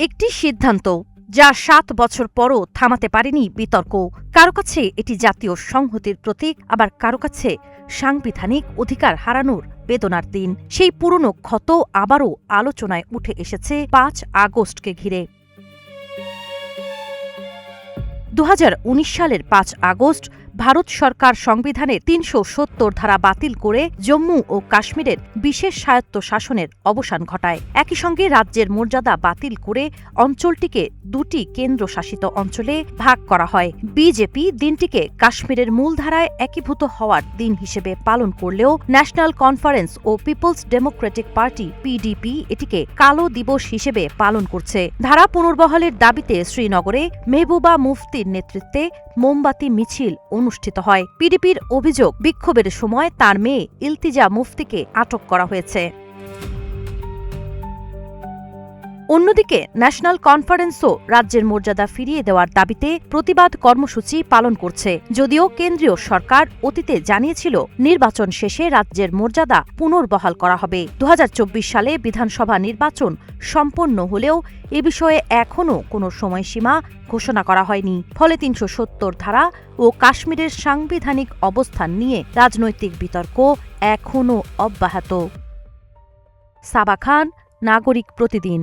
একটি সিদ্ধান্ত যা ৭ বছর পরও থামাতে পারেনি বিতর্ক। কারো কাছে এটি জাতীয় সংহতির প্রতীক, আবার কারো কাছে সাংবিধানিক অধিকার হারানোর বেদনার দিন। সেই পুরনো ক্ষত আবারও আলোচনায় উঠে এসেছে ৫ আগস্টকে ঘিরে। ২০১৯ সালের ৫ আগস্ট ভারত সরকার সংবিধানের ৩৭০ ধারা বাতিল করে জম্মু ও কাশ্মীরের বিশেষ স্বায়ত্ত শাসনের অবসান ঘটায়। একই সঙ্গে রাজ্যের মর্যাদা বাতিল করে অঞ্চলটিকে দুটি কেন্দ্রশাসিত অঞ্চলে ভাগ করা হয়। বিজেপি দিনটিকে কাশ্মীরের মূলধারায় একীভূত হওয়ার দিন হিসেবে পালন করলেও ন্যাশনাল কনফারেন্স ও পিপলস ডেমোক্রেটিক পার্টি পিডিপি এটিকে কালো দিবস হিসেবে পালন করছে। ধারা পুনর্বহালের দাবিতে শ্রীনগরে মেহবুবা মুফতির নেতৃত্বে মোমবাতি মিছিল অনুষ্ঠিত হয়। পিডিপির অভিযোগ, বিক্ষোভের সময় তার মেয়ে ইলতিজা মুফতিকে আটক করা হয়েছে। অন্যদিকে ন্যাশনাল কনফারেন্সও রাজ্যের মর্যাদা ফিরিয়ে দেওয়ার দাবিতে প্রতিবাদ কর্মসূচি পালন করছে। যদিও কেন্দ্রীয় সরকার অতীতে জানিয়েছিল নির্বাচন শেষে রাজ্যের মর্যাদা পুনর্বহাল করা হবে। ২০২৪ সালে বিধানসভা নির্বাচন সম্পন্ন হলেও এ বিষয়ে এখনও কোনো সময়সীমা ঘোষণা করা হয়নি। ফলে ৩৭০ ধারা ও কাশ্মীরের সাংবিধানিক অবস্থান নিয়ে রাজনৈতিক বিতর্ক এখনও অব্যাহত। সাবা খান, নাগরিক প্রতিদিন।